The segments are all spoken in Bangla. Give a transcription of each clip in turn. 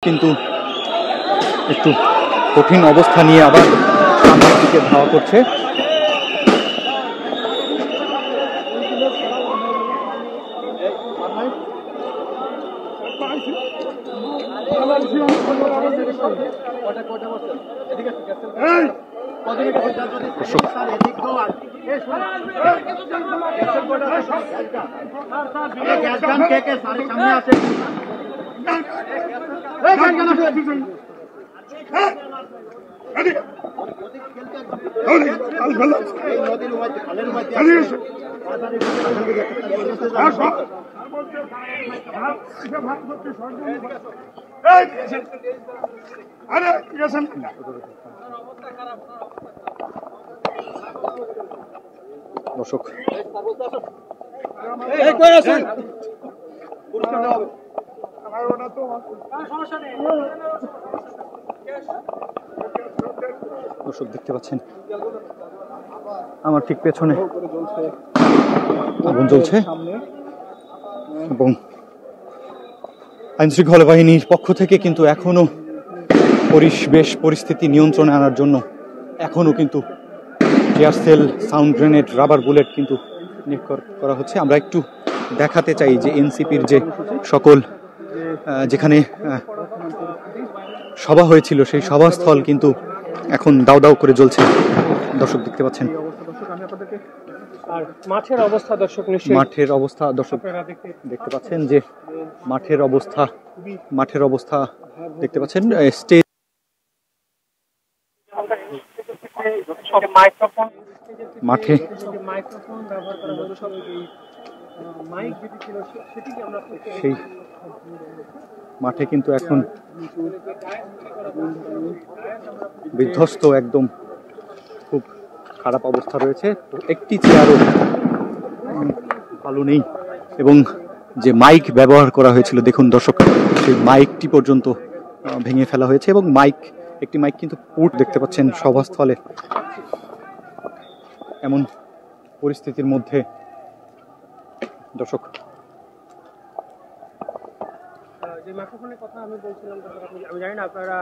কিন্তু একটু কঠিন অবস্থা নিয়ে আবার সামনের দিকে ধাওয়া করছে। দর্শক দর্শক দেখতে পাচ্ছেন আমার ঠিক পেছনে আগুন জ্বলছে এবং আইনশৃঙ্খলা বাহিনীর পক্ষ থেকে কিন্তু এখনো বেশ পরিস্থিতি নিয়ন্ত্রণে আনার জন্য এখনো কিন্তু tear shell, sound grenade, rubber bullet কিন্তু নিক্ষেপ করা হচ্ছে। আমরা একটু দেখাতে চাই যে এনসিপির যে সকল যেখানে সভা হয়েছিল সেই সভাস্থল কিন্তু এখন দাউ দাউ করে জ্বলছে। দর্শক দেখতে পাচ্ছেন মাঠের অবস্থা দর্শক দেখতে পাচ্ছেন যে মাঠের অবস্থা দেখতে পাচ্ছেন। স্টেজ মাঠে সেই মাঠে কিন্তু এখন বিধ্বস্ত, একদম খুব খারাপ অবস্থা রয়েছে। একটি চেয়ারও ভালো নেই এবং যে মাইক ব্যবহার করা হয়েছিল দেখুন দর্শক, সেই মাইকটি পর্যন্ত ভেঙে ফেলা হয়েছে এবং একটি মাইক কিন্তু দেখতে পাচ্ছেন সভাস্থলে। এমন পরিস্থিতির মধ্যে দর্শক যে মাইক্রোফোনের কথা আমি বলছিলাম, আমি জানি না আপনারা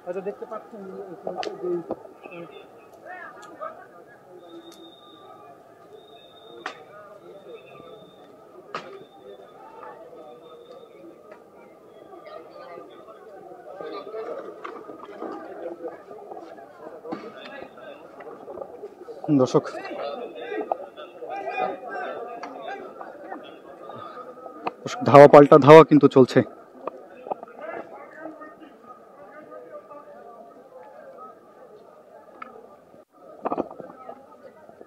হয়তো দেখতে পাচ্ছেন দর্শক ধাওয়া পাল্টা ধাওয়া কিন্তু চলছে।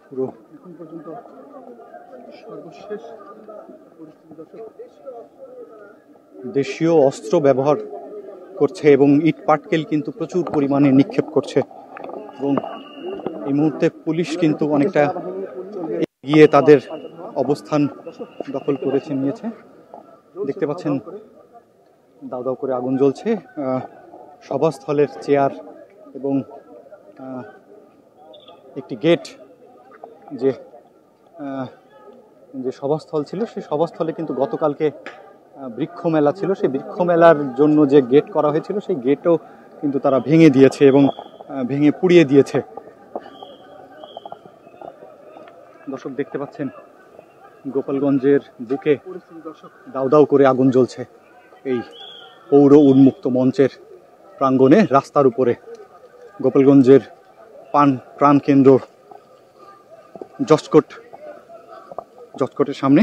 পুরো এখন পর্যন্ত সর্বশেষ পরিস্থিতি দর্শক, দেশীয় অস্ত্র ব্যবহার করছে এবং ইট পাটকেল কিন্তু প্রচুর পরিমাণে নিক্ষেপ করছে এবং এই মুহূর্তে পুলিশ কিন্তু অনেকটা এগিয়ে তাদের অবস্থান দখল করেছে নিয়েছে। দেখতে পাচ্ছেন দাউ দাউ করে আগুন জ্বলছে। সভাস্থলের চেয়ার এবং একটি গেট, যে সভাস্থল ছিল সেই সভাস্থলে কিন্তু গতকালকে বৃক্ষ মেলা ছিল, সেই বৃক্ষ মেলার জন্য যে গেট করা হয়েছিল সেই গেটও কিন্তু তারা ভেঙে দিয়েছে এবং ভেঙে পুড়িয়ে দিয়েছে। দর্শক দেখতে পাচ্ছেন গোপালগঞ্জের বুকে দাউ দাউ করে আগুন জ্বলছে এই পৌর উন্মুক্ত মঞ্চের প্রাঙ্গণে, রাস্তার উপরে, গোপালগঞ্জের প্রাণ কেন্দ্র জজকোর্টের সামনে।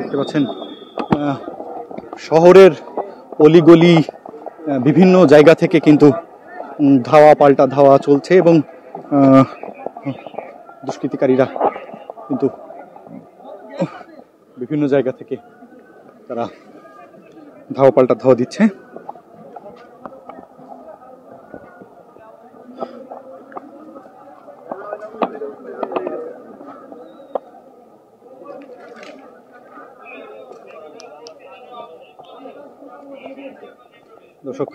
দেখতে পাচ্ছেন শহরের অলিগলি বিভিন্ন জায়গা থেকে কিন্তু ধাওয়া পাল্টা ধাওয়া চলছে এবং দুষ্কৃতিকারীরা কিন্তু বিভিন্ন জায়গা থেকে তারা ধাওয়া পাল্টা ধাওয়া দিচ্ছে। দর্শক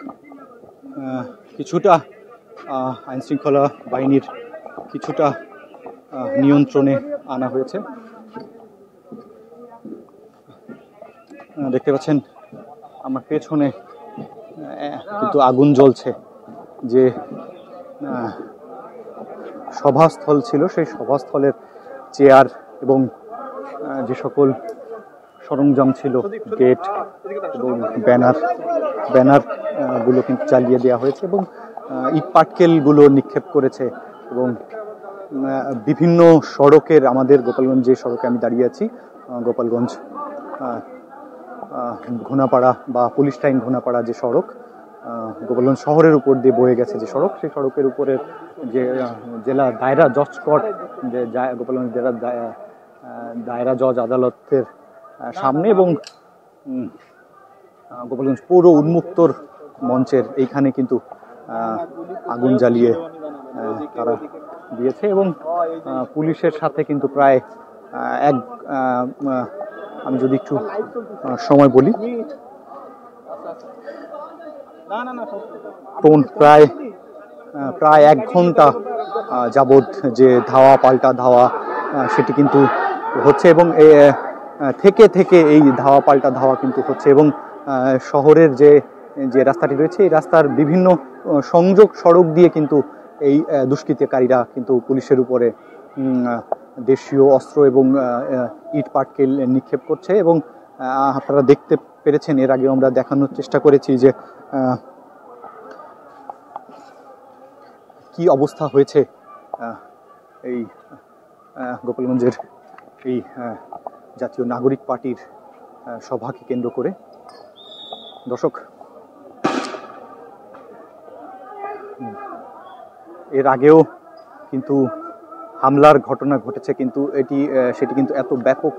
কিছুটা আইন শৃঙ্খলা বাহিনীর কিছুটা নিয়ন্ত্রণে আনা হয়েছে। দেখতে পাচ্ছেন আমার পেছনে কিন্তু আগুন জ্বলছে। যে সভাস্থল ছিল সেই সভাস্থলের চেয়ার এবং যে সকল সরঞ্জাম ছিল, গেট এবং ব্যানার গুলো কিন্তু জ্বালিয়ে দেওয়া হয়েছে এবং ইট পাটকেলগুলো নিক্ষেপ করেছে এবং বিভিন্ন সড়কের, আমাদের গোপালগঞ্জ যে সড়কে আমি দাঁড়িয়ে আছি, গোপালগঞ্জ ঘোনাপাড়া বা পুলিশ লাইন ঘোনাপাড়া যে সড়ক, গোপালগঞ্জ শহরের উপর দিয়ে বয়ে গেছে যে সড়ক, সেই সড়কের উপরে যে জেলা দায়রা জজ কোর্ট, যে গোপালগঞ্জ জেলা দায়রা জজ আদালতের সামনে এবং গোপালগঞ্জ পৌর উন্মুক্তর মঞ্চের এইখানে কিন্তু আগুন জ্বালিয়ে তারা দিয়েছে এবং পুলিশের সাথে কিন্তু প্রায় আমি যদি একটু সময় বলি, প্রায় 1 ঘন্টা যাবৎ যে ধাওয়া পাল্টা ধাওয়া সেটি কিন্তু হচ্ছে এবং থেকে থেকে এই ধাওয়া পাল্টা ধাওয়া কিন্তু হচ্ছে এবং শহরের যে রাস্তাটি রয়েছে এই রাস্তার বিভিন্ন সংযোগ সড়ক দিয়ে কিন্তু এই দুষ্কৃতিকারীরা কিন্তু পুলিশের উপরে দেশীয় অস্ত্র এবং ইট পাটকেল নিক্ষেপ করছে এবং আপনারা দেখতে পেরেছেন, এর আগে আমরা দেখানোর চেষ্টা করেছি যে কি অবস্থা হয়েছে এই গোপালগঞ্জের এই জাতীয় নাগরিক পার্টির সভাকে কেন্দ্র করে। দর্শক, এর আগেও কিন্তু হামলার ঘটনা ঘটেছে, কিন্তু সেটি কিন্তু এত ব্যাপক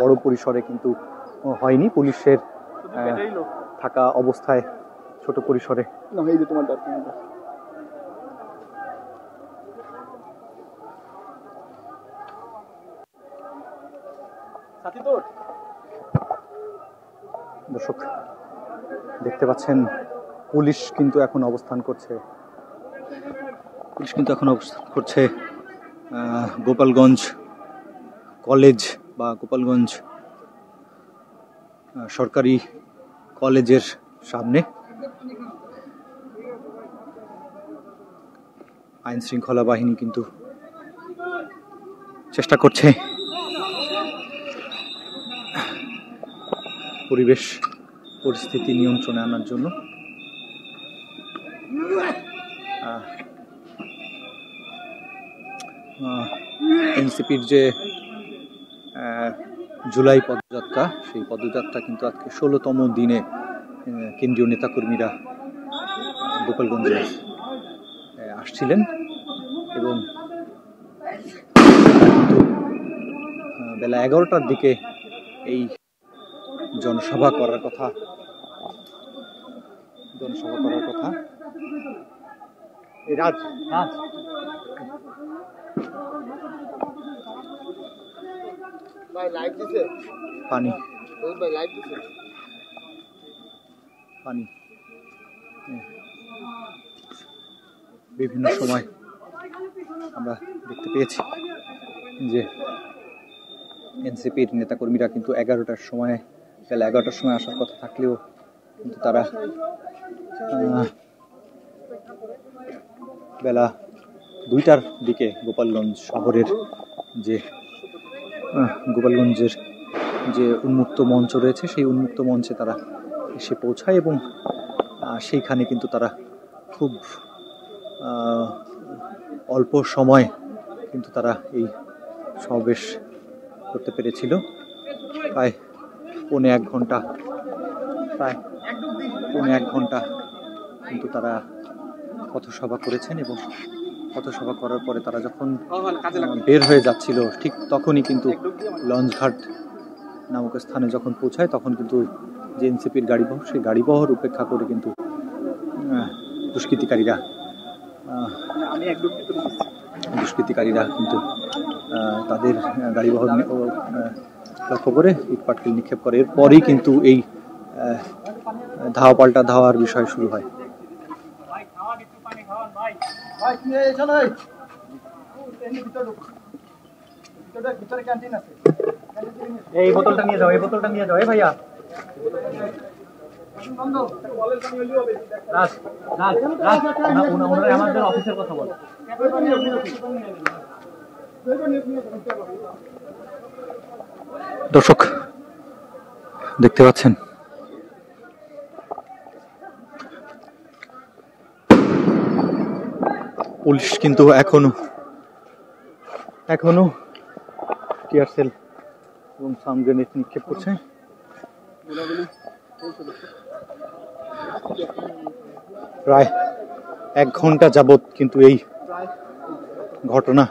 বড় পরিসরে কিন্তু হয়নি। পুলিশের থাকা অবস্থায় ছোট পরিসরে। দর্শক দেখতে পাচ্ছেন পুলিশ কিন্তু এখন অবস্থান করছে গোপালগঞ্জ কলেজ বা গোপালগঞ্জ সরকারি কলেজের সামনে। আইন শৃঙ্খলা বাহিনী কিন্তু চেষ্টা করছে পরিস্থিতি নিয়ন্ত্রণে আনার জন্য। এনসিপির যে জুলাই পদযাত্রা, সেই পদযাত্রা কিন্তু আজকে 16তম দিনে কেন্দ্রীয় নেতাকর্মীরা গোপালগঞ্জে আসছিলেন এবং বেলা 11টার দিকে এই জনসভা করার কথা। পানি বিভিন্ন সময় আমরা দেখতে পেয়েছি যে এনসিপির নেতাকর্মীরা কিন্তু বেলা 11টার সময় আসার কথা থাকলেও কিন্তু তারা বেলা 2টার দিকে গোপালগঞ্জ শহরের গোপালগঞ্জের যে উন্মুক্ত মঞ্চ রয়েছে সেই উন্মুক্ত মঞ্চে তারা এসে পৌঁছায় এবং সেইখানে কিন্তু তারা খুব অল্প সময় কিন্তু তারা এই সমাবেশ করতে পেরেছিল। প্রায় পৌনে এক ঘন্টা কিন্তু তারা পথসভা করেছেন এবং পথসভা করার পরে তারা যখন বের হয়ে যাচ্ছিল ঠিক তখনই কিন্তু লঞ্চঘাট নামক স্থানে যখন পৌঁছায় তখন কিন্তু যে এনসিপির গাড়িবহর, সেই গাড়িবহর উপেক্ষা করে কিন্তু দুষ্কৃতিকারীরা কিন্তু তাদের গাড়িবহর লক্ষ্য করে ইট পাটকেল নিক্ষেপ করে। এরপরই কিন্তু এই ধাওয়া পাল্টা ধাওয়ার বিষয় শুরু হয়। এই বোতলটা নিয়ে যাও, এই বোতলটা নিয়ে যাও, এই ভাইয়া। রাজ রাজ রাজ ওনারা আমাদের অফিসের কথা বলে। দর্শক দেখতে পাচ্ছেন পুলিশ কিন্তু এখনো টিয়ার সেল এবং সাউন্ড গ্রেনেড নিক্ষেপ করছে। প্রায় 1 ঘন্টা যাবত কিন্তু এই ঘটনা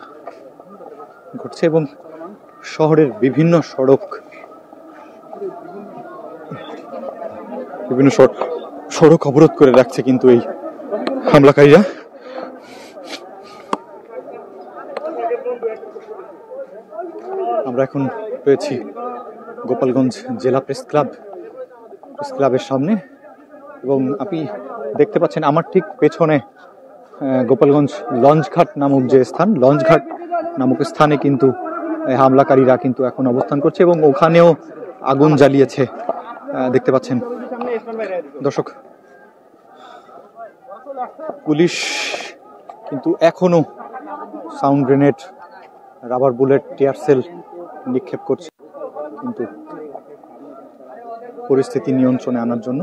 ঘটছে এবং শহরের বিভিন্ন সড়ক অবরোধ করে রাখছে কিন্তু এই হামলাকারীরা। আমরা এখন রয়েছি গোপালগঞ্জ জেলা প্রেস ক্লাবের সামনে এবং আপনি দেখতে পাচ্ছেন আমার ঠিক পেছনে গোপালগঞ্জ লঞ্চঘাট নামক যে স্থান, লঞ্চঘাট নামক স্থানে কিন্তু হামলাকারীরা কিন্তু এখন অবস্থান করছে এবং ওখানেও আগুন জ্বালিয়েছে দেখতে পাচ্ছেন। দর্শক পুলিশ কিন্তু এখনো sound grenade, rubber bullet, tear shell নিক্ষেপ করছে কিন্তু পরিস্থিতি নিয়ন্ত্রণে আনার জন্য।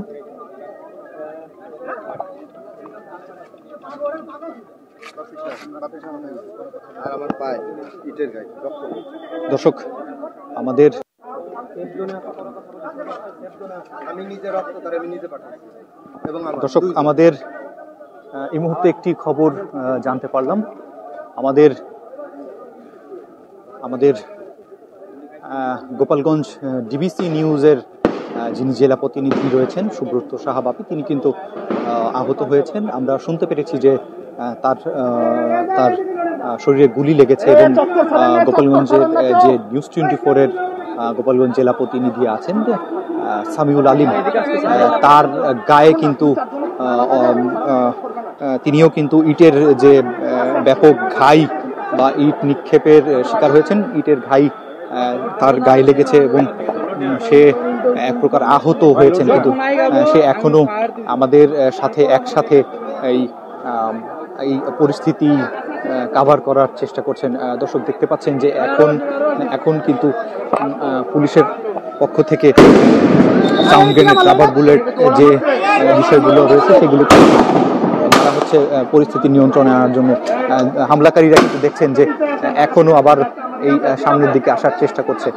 দর্শক আমাদের এই মুহূর্তে একটি খবর জানতে পারলাম। আমাদের গোপালগঞ্জ ডিবিসি নিউজের যিনি জেলা প্রতিনিধি রয়েছেন সুব্রত সাহা বাপি, তিনি কিন্তু আহত হয়েছেন। আমরা শুনতে পেরেছি যে তার শরীরে গুলি লেগেছে এবং গোপালগঞ্জের যে নিউজ 24-এর গোপালগঞ্জ জেলা প্রতিনিধি আছেন সামিউল আলিম, তার গায়ে কিন্তু তিনিও কিন্তু ইটের যে ব্যাপক ঘাই বা ইট নিক্ষেপের শিকার হয়েছেন। ইটের ঘাই তার গায়ে লেগেছে এবং সে এক প্রকার আহত হয়েছেন, কিন্তু সে এখনো আমাদের সাথে একসাথে এই পরিস্থিতি কাভার করার চেষ্টা করছেন। দর্শক দেখতে পাচ্ছেন যে এখন কিন্তু পুলিশের পক্ষ থেকে সাউন্ড গ্রেনেড, রাবার বুলেট যে বিষয়গুলো রয়েছে সেগুলো তারা হচ্ছে পরিস্থিতি নিয়ন্ত্রণে আনার জন্য। হামলাকারীরা কিন্তু দেখছেন যে এখনো আবার এই সামনের দিকে আসার চেষ্টা করছে।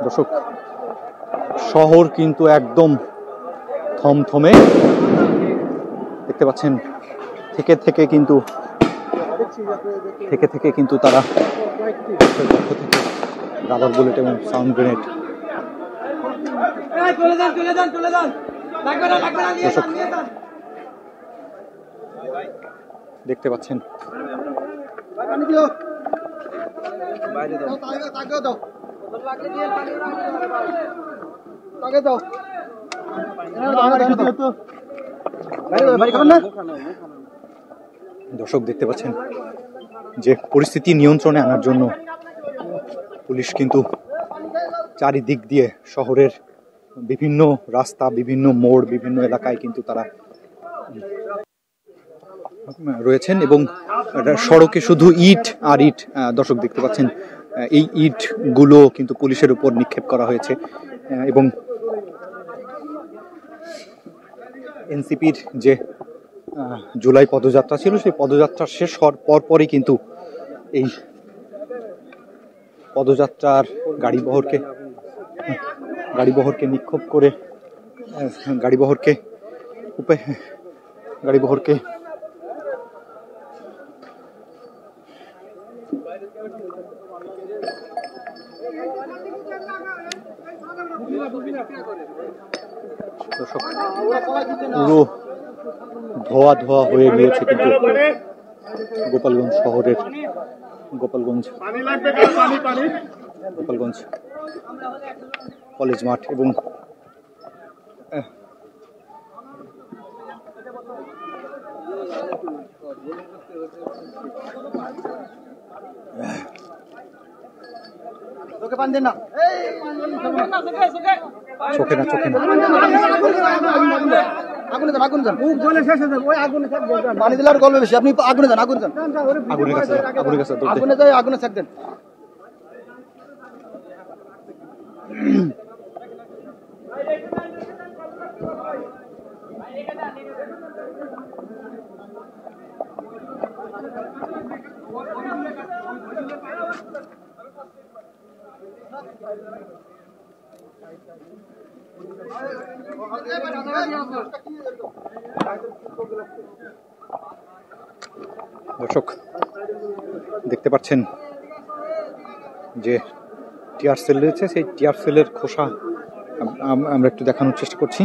দর্শক শহর কিন্তু একদম থমথমে দেখতে পাচ্ছেন। থেকে কিন্তু তারা পক্ষ থেকে রাবার বুলেট এবং সাউন্ড গ্রেনেড দেখতে পাচ্ছেন। দর্শক দেখতে পাচ্ছেন যে পরিস্থিতি নিয়ন্ত্রণে আনার জন্য পুলিশ কিন্তু চারিদিক দিয়ে শহরের বিভিন্ন রাস্তা, বিভিন্ন মোড়, বিভিন্ন এলাকায় কিন্তু তারা রয়েছেন এবং সড়কে শুধু ইট আর ইট। দর্শক দেখতে পাচ্ছেন এই ইট গুলো কিন্তু পুলিশের উপর নিক্ষেপ করা হয়েছে এবং এনসিপির যে জুলাই পদযাত্রা ছিল সেই পদযাত্রা শেষ হওয়ার পরপরই কিন্তু এই পদযাত্রার গাড়িবহরকে নিক্ষেপ করে গাড়িবহরকে পুরো ধোয়া ধোয়া হয়ে গিয়েছে কিন্তু গোপালগঞ্জ শহরের গোপালগঞ্জ কলেজ মাঠ এবং চোখে না আগুনে যান আগুনে যান মুখ জ্বলে শেষ হয়ে যাবে ওই আগুনে পানি দিলে আর গলবে বেশি আপনি আগুনে যান আগুনের কাছে আগুনে যাই আগুনে ছাক দেন দর্শক দেখতে পাচ্ছেন যে টিয়ার সেল রয়েছে, সেই টিয়ার সেলের খোসা আমরা একটু দেখানোর চেষ্টা করছি।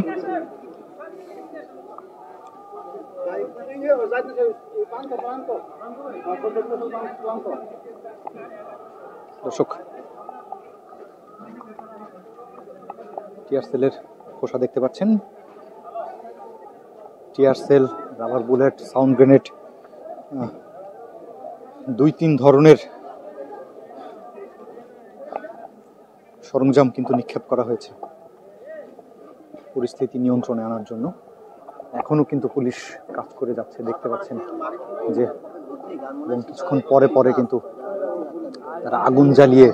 দর্শক টিয়ার সেলের খোসা দেখতে পাচ্ছেন, tear shell, rubber bullet, sound grenade, 2-3 ধরনের সরঞ্জাম কিন্তু নিক্ষেপ করা হয়েছে পরিস্থিতি নিয়ন্ত্রণে আনার জন্য। এখনো কিন্তু পুলিশ কাজ করে যাচ্ছে, দেখতে পাচ্ছেন যে কিছুক্ষণ পরে পরে কিন্তু তারা আগুন জ্বালিয়ে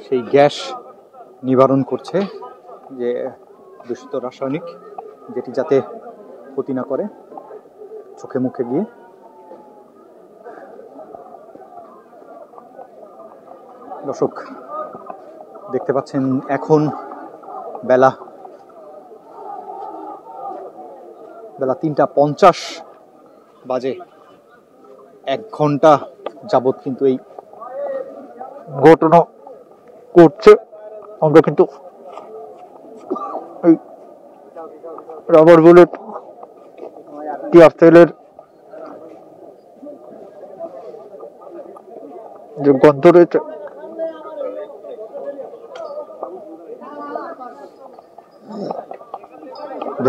সেই গ্যাস নিবারণ করছে, যে দূষিত রাসায়নিক, যেটি যাতে ক্ষতি না করে চোখে মুখে গিয়ে। দর্শক দেখতে পাচ্ছেন এখন বেলা 3:50 বাজে। 1 ঘন্টা যাবৎ কিন্তু এই ঘটনা করছে। আমরা কিন্তু এই রাবার বুলেট, টিয়ার সেলের যে গন্ধ রয়েছে,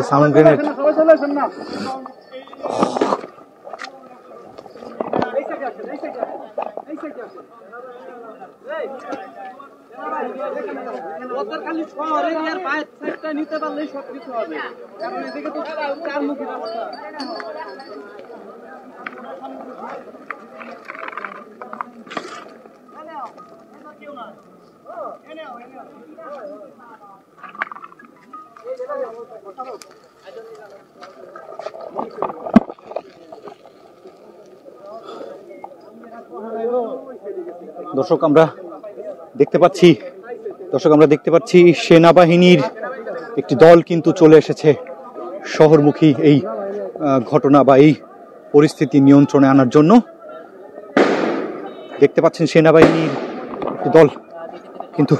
সাউন্ড গ্রেনেড, খালি শহরে আর বাইরে সাইডটা নিতে পারলেই সবকিছু হবে, কারণ এদিকে তো চারমুখী রাস্তা। দর্শক আমরা দেখতে পাচ্ছি সেনাবাহিনীর একটি দল কিন্তু চলে এসেছে শহরমুখী এই ঘটনা বা এই পরিস্থিতি নিয়ন্ত্রণে আনার জন্য। দেখতে পাচ্ছেন সেনাবাহিনীর একটি দল কিন্তু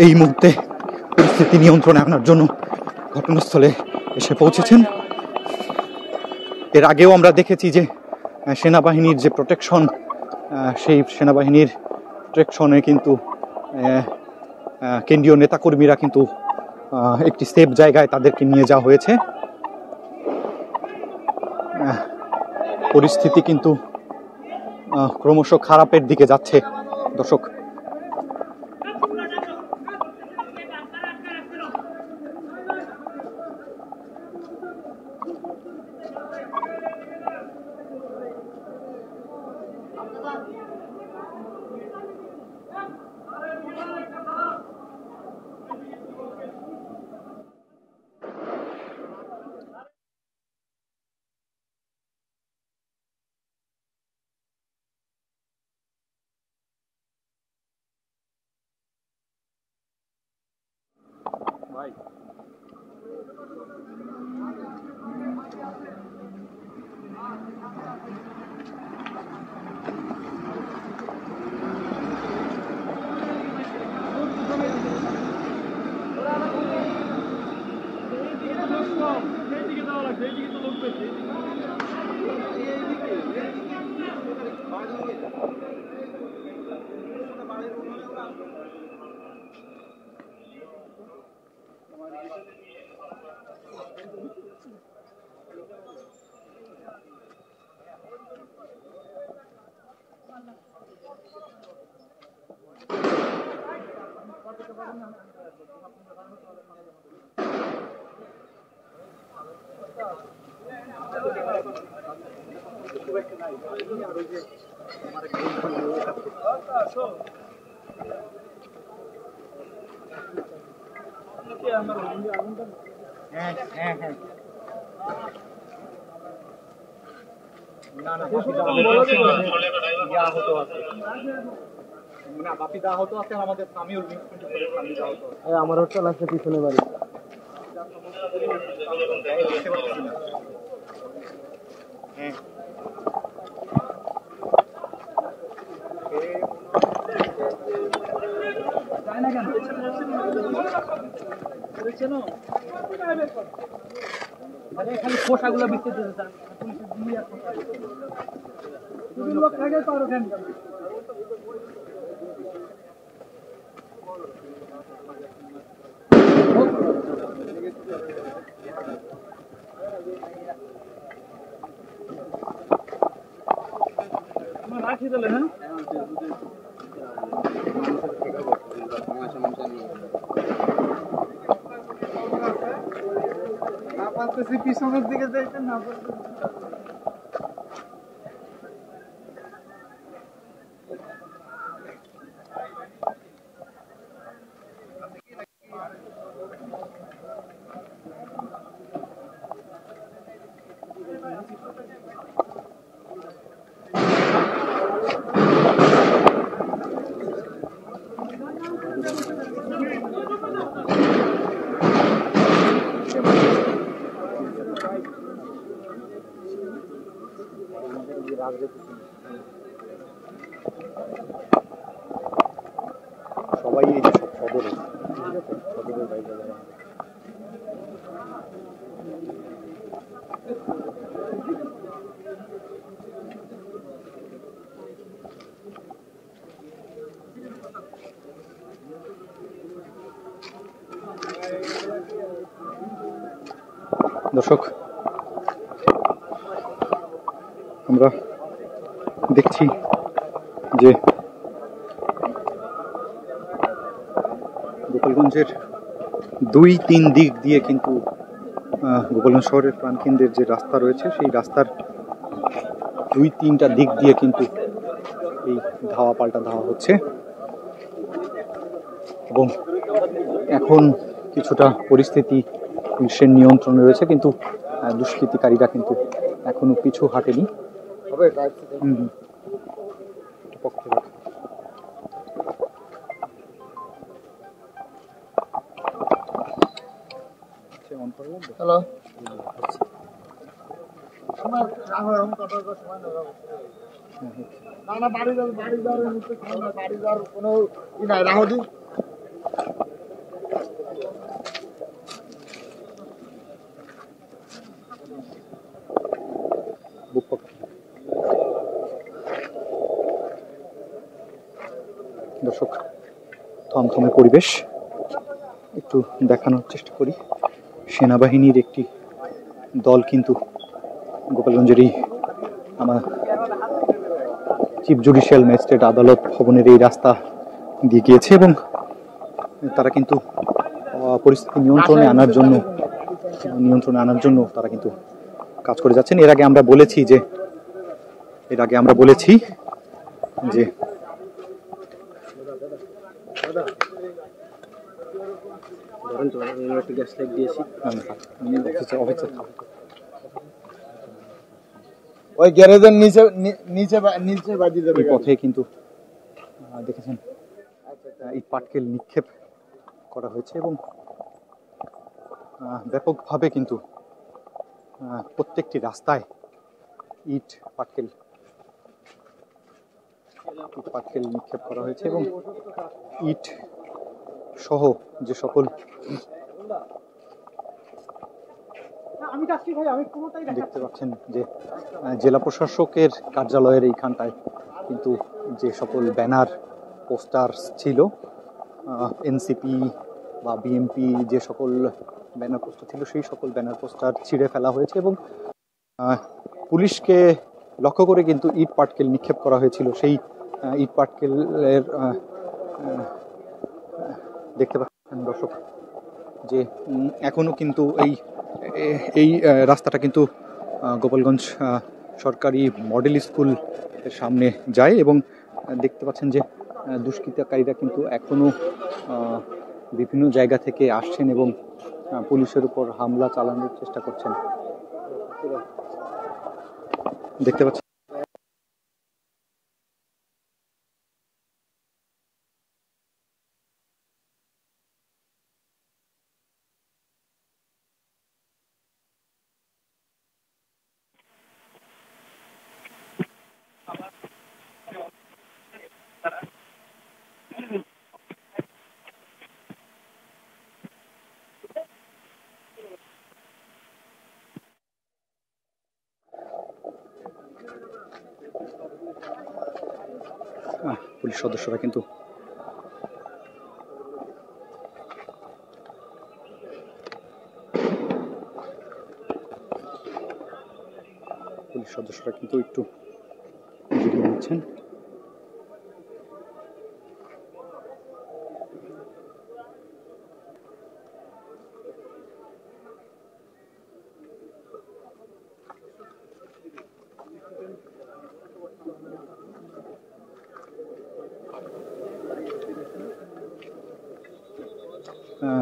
এই মুহূর্তে পরিস্থিতি নিয়ন্ত্রণে আনার জন্য ঘটনাস্থলে এসে পৌঁছেছেন। এর আগেও আমরা দেখেছি যে সেনাবাহিনীর যে প্রোটেকশন, সেই সেনাবাহিনীর প্রোটেকশনে কিন্তু কেন্দ্রীয় নেতাকর্মীরা কিন্তু একটি সেফ জায়গায় তাদেরকে নিয়ে যাওয়া হয়েছে। পরিস্থিতি কিন্তু ক্রমশ খারাপের দিকে যাচ্ছে দর্শক। সেইদিকে যাওয়া লাগবে, এইদিকে তো লোক বেশি। আমার হোটেল আছে পিছনে বাড়ি। খালি খোসাগুলো বিক্রি দিতে লোক থাকে তো আরো রাখি দিলে হ্যাঁ পিছনের দিকে যাইতেন না সবাই এই যে সদরে বাইরে যারা দর্শক আমরা দেখছি যে গোপালগঞ্জের 2-3 দিক দিয়ে কিন্তু গোপালগঞ্জ শহরের প্রাণকেন্দ্রের যে রাস্তা রয়েছে সেই রাস্তার 2-3টা দিক দিয়ে কিন্তু এই ধাওয়া পাল্টা ধাওয়া হচ্ছে এবং এখন কিছুটা পরিস্থিতি পুলিশের নিয়ন্ত্রণে রয়েছে, কিন্তু দুষ্কৃতিকারীরা কিন্তু এখনো পিছু হাঁটেনি। হ্যালো না বাড়ি যাওয়ার কোনো ই নাই রাহুদি দর্শক থমথমে পরিবেশ একটু দেখানোর চেষ্টা করি। সেনাবাহিনীর একটি দল কিন্তু গোপালগঞ্জের এই আমার চিফ জুডিশিয়াল ম্যাজিস্ট্রেট আদালত ভবনের এই রাস্তা দিয়ে গিয়েছে এবং তারা কিন্তু পরিস্থিতি নিয়ন্ত্রণে আনার জন্য তারা কিন্তু কাজ করে যাচ্ছেন। এর আগে আমরা বলেছি যে ওই গ্যারেজের নিচে বাজি দেবে পথে কিন্তু দেখেছেন ইট পাটকেল নিক্ষেপ করা হয়েছে এবং ব্যাপকভাবে কিন্তু প্রত্যেকটি রাস্তায় ইট পাটকেল নিক্ষেপ করা হয়েছে এবং ইট সহ যে সকল দেখতে পাচ্ছেন যে জেলা প্রশাসকের কার্যালয়ের এইখানটায় কিন্তু যে সকল ব্যানার পোস্টার ছিল, এনসিপি বা বিএনপি যে সকল ব্যানার পোস্টার ছিল সেই সকল ব্যানার পোস্টার ছিঁড়ে ফেলা হয়েছে এবং পুলিশকে লক্ষ্য করে কিন্তু ইট পাটকেল নিক্ষেপ করা হয়েছিল। সেই ইট পাটকেলের দেখতে পাচ্ছেন দর্শক যে এখনো কিন্তু এই রাস্তাটা কিন্তু গোপালগঞ্জ সরকারি মডেল স্কুল এর সামনে যায় এবং দেখতে পাচ্ছেন যে দুষ্কৃতকারীরা কিন্তু এখনো বিভিন্ন জায়গা থেকে আসছেন এবং পুলিশের উপর হামলা চালানোর চেষ্টা করছেন। দেখতে পাচ্ছেন পুলিশ সদস্যরা কিন্তু একটু জিরিয়ে নিচ্ছেন।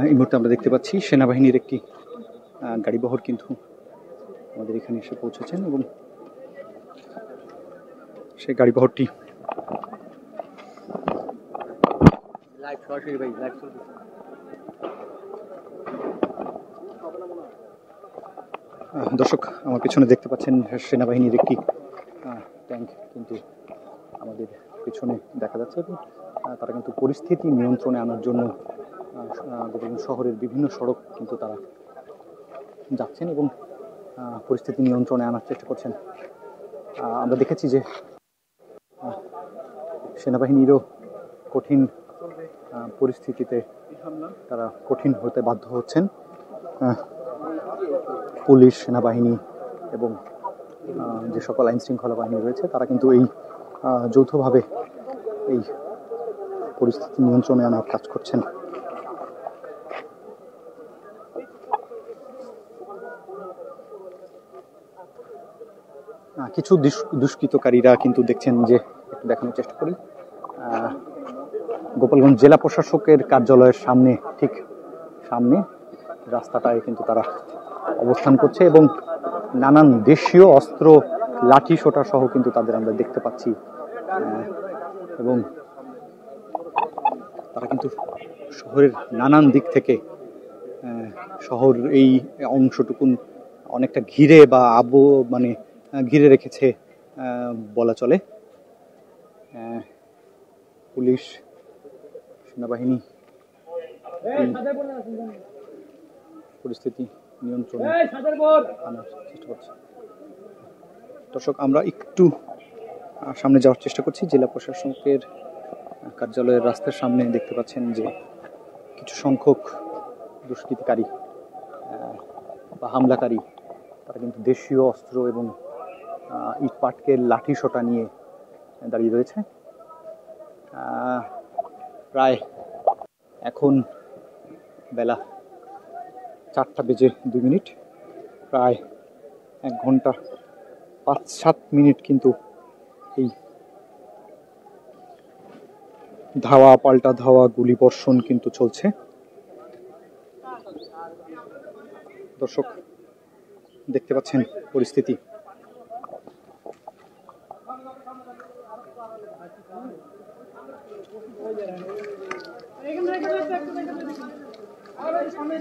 এই মুহূর্তে আমরা দেখতে পাচ্ছি সেনাবাহিনীর একটি গাড়িবহর কিন্তু আমাদের এখানে এসে পৌঁছেছেন এবং সেই গাড়িবহরটি দর্শক আমার পিছনে দেখতে পাচ্ছেন সেনাবাহিনীর একটি ট্যাঙ্ক কিন্তু আমাদের পিছনে দেখা যাচ্ছে এবং তারা কিন্তু পরিস্থিতি নিয়ন্ত্রণে আনার জন্য গোপালগঞ্জ শহরের বিভিন্ন সড়ক কিন্তু তারা যাচ্ছেন এবং পরিস্থিতি নিয়ন্ত্রণে আনার চেষ্টা করছেন। আমরা দেখেছি যে সেনাবাহিনীরও কঠিন পরিস্থিতিতে তারা কঠিন হতে বাধ্য হচ্ছেন। পুলিশ, সেনাবাহিনী এবং যে সকল আইন শৃঙ্খলা বাহিনী রয়েছে তারা কিন্তু এই যৌথভাবে এই পরিস্থিতি নিয়ন্ত্রণে আনার কাজ করছেন। কিছু দুষ্কৃতকারীরা কিন্তু দেখছেন যে একটু দেখানোর চেষ্টা করি, গোপালগঞ্জ জেলা প্রশাসকের কার্যালয়ের সামনে ঠিক সামনে রাস্তাটায় কিন্তু তারা অবস্থান করছে এবং নানান দেশীয় অস্ত্র, লাঠি সোটা সহ কিন্তু তাদের আমরা দেখতে পাচ্ছি এবং তারা কিন্তু শহরের নানান দিক থেকে শহর এই অংশটুকুন অনেকটা ঘিরে বা মানে ঘিরে রেখেছে বলা চলে। পুলিশ, সেনাবাহিনী পরিস্থিতি নিয়ন্ত্রণে আনার চেষ্টা করছে। দর্শক আমরা একটু সামনে যাওয়ার চেষ্টা করছি। জেলা প্রশাসকের কার্যালয়ের রাস্তার সামনে দেখতে পাচ্ছেন যে কিছু সংখ্যক দুষ্কৃতিকারী বা হামলাকারী তারা কিন্তু দেশীয় অস্ত্র এবং ইট পাটকেল, লাঠি সোটা নিয়ে দাঁড়িয়ে রয়েছে। প্রায় এখন বেলা 4টা বেজে 2 মিনিট, প্রায় 1 ঘন্টা 5-7 মিনিট কিন্তু এই ধাওয়া পাল্টা ধাওয়া গুলি বর্ষণ কিন্তু চলছে। দর্শক দেখতে পাচ্ছেন পরিস্থিতি। সামনে